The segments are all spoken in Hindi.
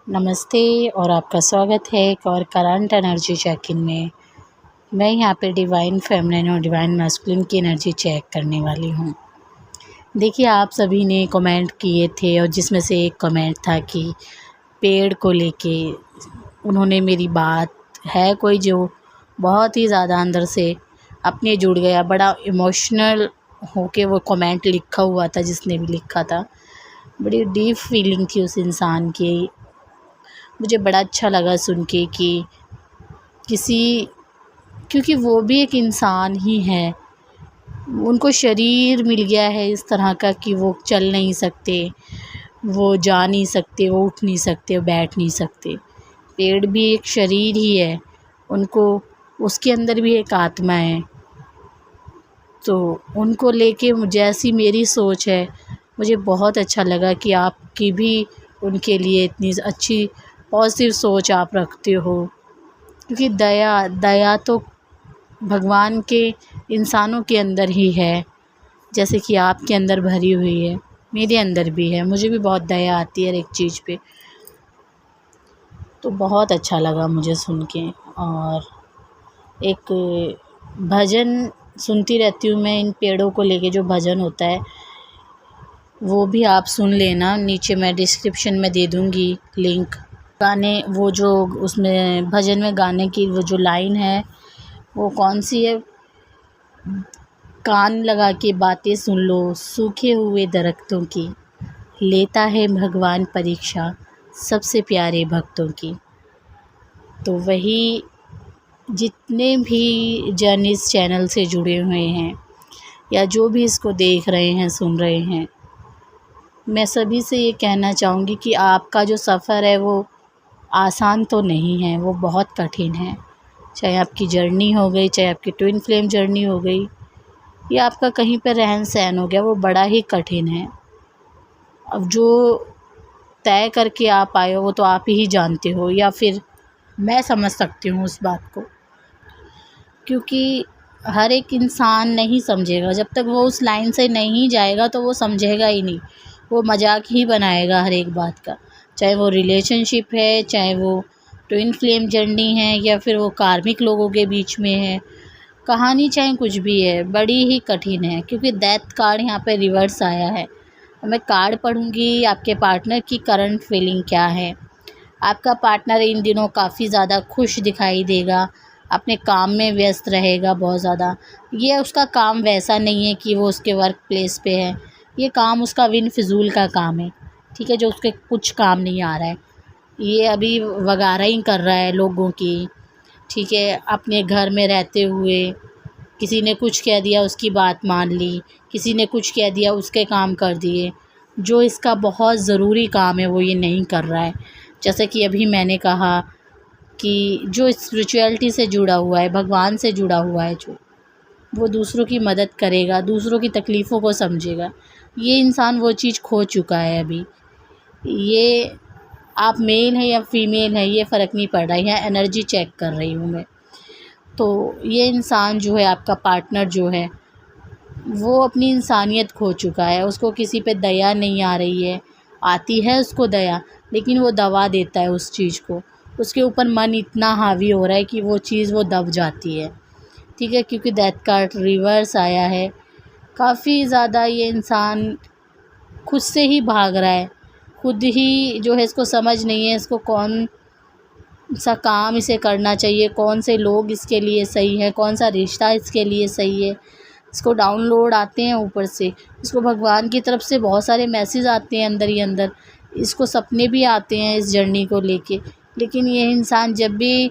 नमस्ते और आपका स्वागत है एक और करंट एनर्जी चेक इन में। मैं यहाँ पे डिवाइन फेमिनिन और डिवाइन मैस्कुलिन की एनर्जी चेक करने वाली हूँ। देखिए, आप सभी ने कमेंट किए थे और जिसमें से एक कमेंट था कि पेड़ को लेके उन्होंने मेरी बात है कोई जो बहुत ही ज़्यादा अंदर से अपने जुड़ गया, बड़ा इमोशनल होके वो कमेंट लिखा हुआ था। जिसने भी लिखा था बड़ी डीप फीलिंग थी उस इंसान की। मुझे बड़ा अच्छा लगा सुन के कि किसी क्योंकि वो भी एक इंसान ही है, उनको शरीर मिल गया है इस तरह का कि वो चल नहीं सकते, वो जा नहीं सकते, वो उठ नहीं सकते, वो बैठ नहीं सकते। पेड़ भी एक शरीर ही है, उनको उसके अंदर भी एक आत्मा है। तो उनको लेके जैसी मेरी सोच है, मुझे बहुत अच्छा लगा कि आपकी भी उनके लिए इतनी अच्छी पॉजिटिव सोच आप रखते हो। क्योंकि दया तो भगवान के इंसानों के अंदर ही है, जैसे कि आपके अंदर भरी हुई है, मेरे अंदर भी है। मुझे भी बहुत दया आती है हर एक चीज़ पे। तो बहुत अच्छा लगा मुझे सुन के। और एक भजन सुनती रहती हूँ मैं, इन पेड़ों को लेके जो भजन होता है वो भी आप सुन लेना। नीचे मैं डिस्क्रिप्शन में दे दूँगी लिंक। गाने वो जो उसमें भजन में गाने की वो जो लाइन है वो कौन सी है, कान लगा के बातें सुन लो सूखे हुए दरख्तों की, लेता है भगवान परीक्षा सबसे प्यारे भक्तों की। तो वही जितने भी जन इस चैनल से जुड़े हुए हैं या जो भी इसको देख रहे हैं, सुन रहे हैं, मैं सभी से ये कहना चाहूँगी कि आपका जो सफ़र है वो आसान तो नहीं है, वो बहुत कठिन है। चाहे आपकी जर्नी हो गई, चाहे आपकी ट्विन फ्लेम जर्नी हो गई, या आपका कहीं पर रहन सहन हो गया, वो बड़ा ही कठिन है। अब जो तय करके आप आए हो वो तो आप ही जानते हो, या फिर मैं समझ सकती हूँ उस बात को। क्योंकि हर एक इंसान नहीं समझेगा, जब तक वो उस लाइन से नहीं जाएगा तो वो समझेगा ही नहीं, वो मजाक ही बनाएगा हर एक बात का। चाहे वो रिलेशनशिप है, चाहे वो ट्विन फ्लेम जर्नी है, या फिर वो कार्मिक लोगों के बीच में है कहानी, चाहे कुछ भी है, बड़ी ही कठिन है। क्योंकि डेथ कार्ड यहाँ पे रिवर्स आया है। मैं कार्ड पढ़ूँगी आपके पार्टनर की करंट फीलिंग क्या है। आपका पार्टनर इन दिनों काफ़ी ज़्यादा खुश दिखाई देगा, अपने काम में व्यस्त रहेगा बहुत ज़्यादा। ये उसका काम वैसा नहीं है कि वो उसके वर्क प्लेस पे है, ये काम उसका बिन फिजूल का काम है, ठीक है, जो उसके कुछ काम नहीं आ रहा है। ये अभी वगैरह ही कर रहा है लोगों की, ठीक है, अपने घर में रहते हुए किसी ने कुछ कह दिया उसकी बात मान ली, किसी ने कुछ कह दिया उसके काम कर दिए। जो इसका बहुत ज़रूरी काम है वो ये नहीं कर रहा है। जैसे कि अभी मैंने कहा कि जो स्पिरिचुअलिटी से जुड़ा हुआ है, भगवान से जुड़ा हुआ है, जो वो दूसरों की मदद करेगा, दूसरों की तकलीफ़ों को समझेगा, ये इंसान वो चीज़ खो चुका है अभी। ये आप मेल हैं या फीमेल हैं ये फ़र्क नहीं पड़ रहा है, यहाँ एनर्जी चेक कर रही हूँ मैं। तो ये इंसान जो है, आपका पार्टनर जो है, वो अपनी इंसानियत खो चुका है। उसको किसी पे दया नहीं आ रही है, आती है उसको दया, लेकिन वो दबा देता है उस चीज़ को। उसके ऊपर मन इतना हावी हो रहा है कि वो चीज़ वो दब जाती है, ठीक है। क्योंकि डेथ कार्ड रिवर्स आया है, काफ़ी ज़्यादा ये इंसान खुद से ही भाग रहा है, खुद ही जो है इसको समझ नहीं है इसको कौन सा काम इसे करना चाहिए, कौन से लोग इसके लिए सही है, कौन सा रिश्ता इसके लिए सही है। इसको डाउनलोड आते हैं ऊपर से, इसको भगवान की तरफ से बहुत सारे मैसेज आते हैं अंदर ही अंदर, इसको सपने भी आते हैं इस जर्नी को लेके। लेकिन ये इंसान जब भी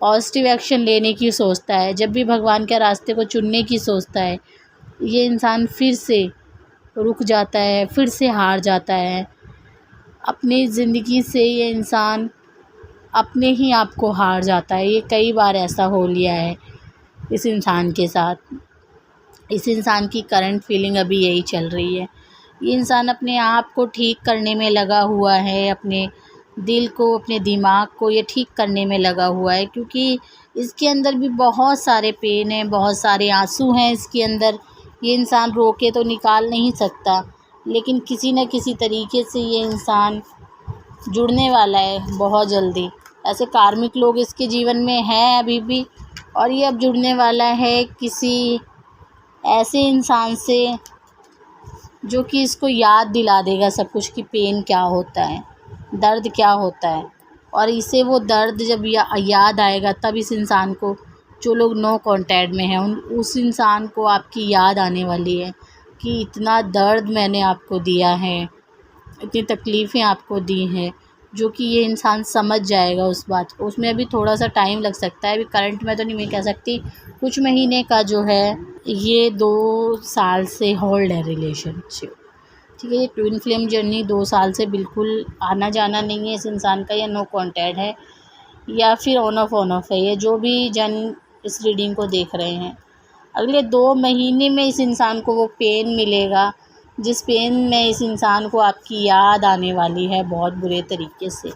पॉजिटिव एक्शन लेने की सोचता है, जब भी भगवान के रास्ते को चुनने की सोचता है, ये इंसान फिर से रुक जाता है, फिर से हार जाता है। अपनी ज़िंदगी से ये इंसान अपने ही आप को हार जाता है। ये कई बार ऐसा हो लिया है इस इंसान के साथ। इस इंसान की करंट फीलिंग अभी यही चल रही है। ये इंसान अपने आप को ठीक करने में लगा हुआ है, अपने दिल को, अपने दिमाग को ये ठीक करने में लगा हुआ है। क्योंकि इसके अंदर भी बहुत सारे पेन हैं, बहुत सारे आंसू हैं इसके अंदर। ये इंसान रो के तो निकाल नहीं सकता, लेकिन किसी न किसी तरीके से ये इंसान जुड़ने वाला है बहुत जल्दी। ऐसे कार्मिक लोग इसके जीवन में हैं अभी भी, और ये अब जुड़ने वाला है किसी ऐसे इंसान से जो कि इसको याद दिला देगा सब कुछ, कि पेन क्या होता है, दर्द क्या होता है। और इसे वो दर्द जब याद आएगा, तब इस इंसान को, जो लोग नो कांटेक्ट में हैं, उस इंसान को आपकी याद आने वाली है कि इतना दर्द मैंने आपको दिया है, इतनी तकलीफ़ें आपको दी हैं, जो कि ये इंसान समझ जाएगा उस बात को। उसमें अभी थोड़ा-सा टाइम लग सकता है, अभी करंट में तो नहीं मैं कह सकती, कुछ महीने का जो है, ये 2 साल से होल्ड है रिलेशनशिप। ठीक है, ये ट्विन फ्लेम जर्नी 2 साल से बिल्कुल आना-जाना नहीं है इस इंसान का, या नो कॉन्टैक्ट है, या फिर ऑन ऑफ है। ये जो भी जन इस रीडिंग को देख रहे हैं, अगले 2 महीने में इस इंसान को वो पेन मिलेगा, जिस पेन में इस इंसान को आपकी याद आने वाली है बहुत बुरे तरीके से।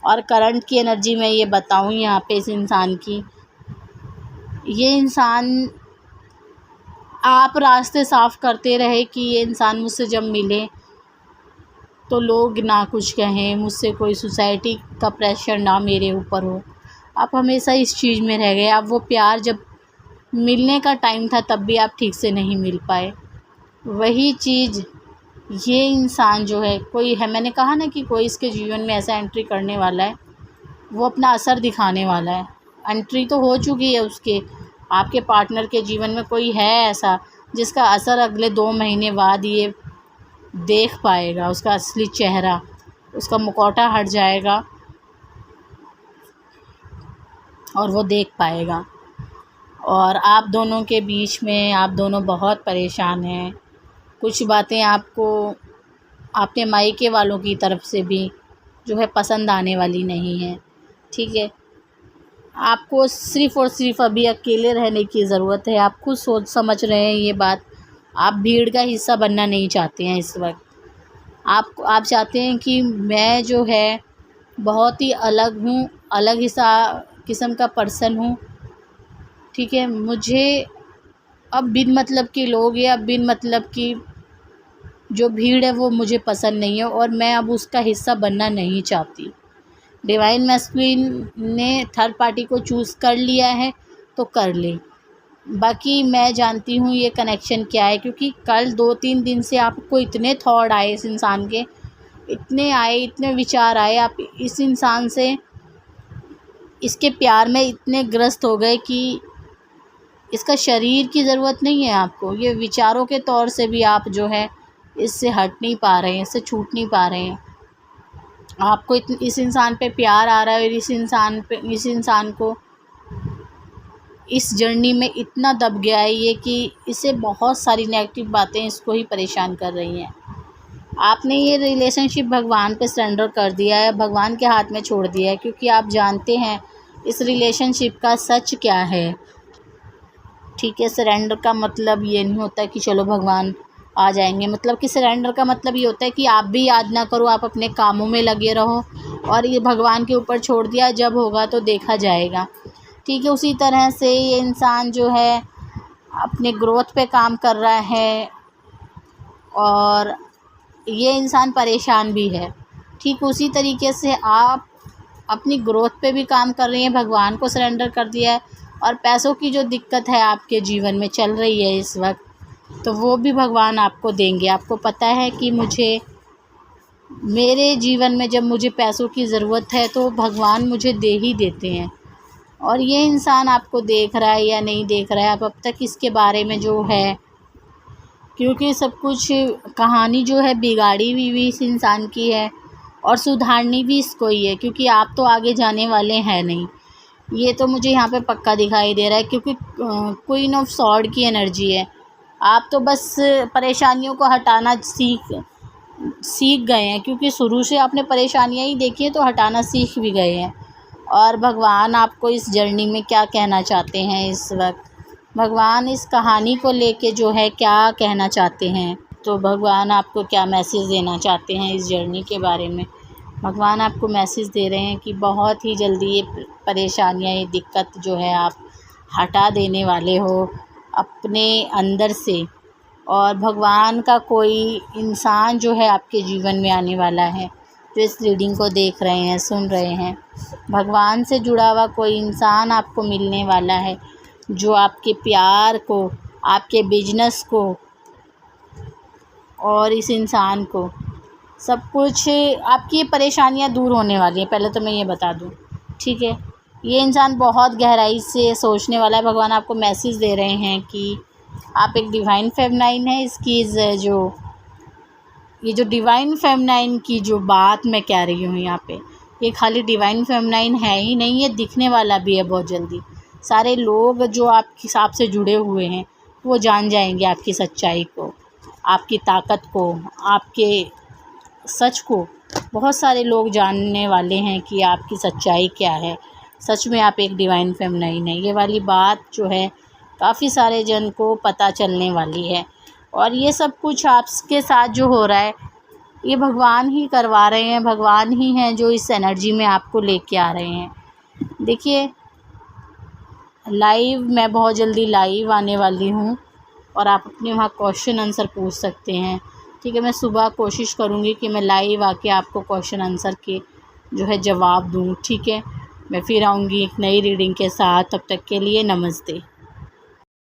और करंट की एनर्जी मैं ये बताऊँ यहाँ पे इस इंसान की, ये इंसान, आप रास्ते साफ़ करते रहे कि ये इंसान मुझसे जब मिले तो लोग ना कुछ कहें, मुझसे कोई सोसाइटी का प्रेशर ना मेरे ऊपर हो। आप हमेशा इस चीज़ में रह गए। आप वो प्यार, जब मिलने का टाइम था तब भी आप ठीक से नहीं मिल पाए। वही चीज़ ये इंसान जो है, कोई है, मैंने कहा ना कि कोई इसके जीवन में ऐसा एंट्री करने वाला है, वो अपना असर दिखाने वाला है। एंट्री तो हो चुकी है उसके, आपके पार्टनर के जीवन में कोई है ऐसा जिसका असर अगले 2 महीने बाद ये देख पाएगा, उसका असली चेहरा, उसका मुखौटा हट जाएगा और वो देख पाएगा। और आप दोनों के बीच में, आप दोनों बहुत परेशान हैं। कुछ बातें आपको अपने मायके वालों की तरफ से भी जो है पसंद आने वाली नहीं है। ठीक है, आपको सिर्फ़ और सिर्फ अभी अकेले रहने की ज़रूरत है। आप खुद सोच समझ रहे हैं ये बात। आप भीड़ का हिस्सा बनना नहीं चाहते हैं इस वक्त। आप चाहते हैं कि मैं जो है बहुत ही अलग हूँ, अलग हिस्सा किस्म का पर्सन हूँ। ठीक है, मुझे अब बिन मतलब के लोग, या बिन मतलब की जो भीड़ है वो मुझे पसंद नहीं है, और मैं अब उसका हिस्सा बनना नहीं चाहती। डिवाइन मैस्कुलिन ने थर्ड पार्टी को चूज़ कर लिया है तो कर ले। बाकी मैं जानती हूँ ये कनेक्शन क्या है, क्योंकि कल 2-3 दिन से आपको इतने थॉट आए इस इंसान के, इतने आए, इतने विचार आए, आप इस इंसान से, इसके प्यार में इतने ग्रस्त हो गए कि इसका शरीर की ज़रूरत नहीं है आपको। ये विचारों के तौर से भी आप जो है इससे हट नहीं पा रहे हैं, इससे छूट नहीं पा रहे हैं। आपको इस इंसान पे प्यार आ रहा है, और इस इंसान को इस जर्नी में इतना दब गया है ये, कि इसे बहुत सारी नेगेटिव बातें इसको ही परेशान कर रही हैं। आपने ये रिलेशनशिप भगवान पे सरेंडर कर दिया है, भगवान के हाथ में छोड़ दिया है, क्योंकि आप जानते हैं इस रिलेशनशिप का सच क्या है। ठीक है, सरेंडर का मतलब ये नहीं होता कि चलो भगवान आ जाएंगे। मतलब कि सरेंडर का मतलब ये होता है कि आप भी याद ना करो, आप अपने कामों में लगे रहो, और ये भगवान के ऊपर छोड़ दिया, जब होगा तो देखा जाएगा। ठीक है, उसी तरह से ये इंसान जो है अपने ग्रोथ पे काम कर रहा है, और ये इंसान परेशान भी है। ठीक उसी तरीके से आप अपनी ग्रोथ पे भी काम कर रही हैं, भगवान को सरेंडर कर दिया है, और पैसों की जो दिक्कत है आपके जीवन में चल रही है इस वक्त, तो वो भी भगवान आपको देंगे। आपको पता है कि मेरे जीवन में जब मुझे पैसों की ज़रूरत है तो भगवान मुझे दे ही देते हैं। और ये इंसान आपको देख रहा है या नहीं देख रहा है, आप अब तक इसके बारे में जो है, क्योंकि सब कुछ कहानी जो है बिगाड़ी हुई भी इस इंसान की है, और सुधारनी भी इसको ही है, क्योंकि आप तो आगे जाने वाले हैं नहीं। ये तो मुझे यहाँ पे पक्का दिखाई दे रहा है, क्योंकि क्वीन ऑफ सॉर्ड की एनर्जी है। आप तो बस परेशानियों को हटाना सीख गए हैं, क्योंकि शुरू से आपने परेशानियाँ ही देखी हैं, तो हटाना सीख भी गए हैं। और भगवान आपको इस जर्नी में क्या कहना चाहते हैं इस वक्त, भगवान इस कहानी को लेके जो है क्या कहना चाहते हैं, तो भगवान आपको क्या मैसेज देना चाहते हैं इस जर्नी के बारे में। भगवान आपको मैसेज दे रहे हैं कि बहुत ही जल्दी ये परेशानियाँ, ये दिक्कत जो है आप हटा देने वाले हो अपने अंदर से, और भगवान का कोई इंसान जो है आपके जीवन में आने वाला है, जो इस रीडिंग को देख रहे हैं, सुन रहे हैं। भगवान से जुड़ा हुआ कोई इंसान आपको मिलने वाला है जो आपके प्यार को, आपके बिजनेस को और इस इंसान को सब कुछ, आपकी ये परेशानियां दूर होने वाली हैं। पहले तो मैं ये बता दूं, ठीक है। ये इंसान बहुत गहराई से सोचने वाला है। भगवान आपको मैसेज दे रहे हैं कि आप एक डिवाइन फेमिनाइन है। इसकी ये जो डिवाइन फेमिनाइन की जो बात मैं कह रही हूँ यहाँ पे, ये खाली डिवाइन फेमिनाइन है ही नहीं, ये दिखने वाला भी है बहुत जल्दी। सारे लोग जो आपके हिसाब से जुड़े हुए हैं वो जान जाएंगे आपकी सच्चाई को, आपकी ताकत को, आपके सच को। बहुत सारे लोग जानने वाले हैं कि आपकी सच्चाई क्या है। सच में आप एक डिवाइन फेमिनाइन है, ये वाली बात जो है काफ़ी सारे जन को पता चलने वाली है। और ये सब कुछ आपके साथ जो हो रहा है ये भगवान ही करवा रहे हैं। भगवान ही हैं जो इस एनर्जी में आपको लेके आ रहे हैं। देखिए, लाइव मैं बहुत जल्दी लाइव आने वाली हूँ और आप अपने वहाँ क्वेश्चन आंसर पूछ सकते हैं, ठीक है। मैं सुबह कोशिश करूँगी कि मैं लाइव आके आपको क्वेश्चन आंसर के जो है जवाब दूँ, ठीक है। मैं फिर आऊँगी एक नई रीडिंग के साथ। तब तक के लिए नमस्ते।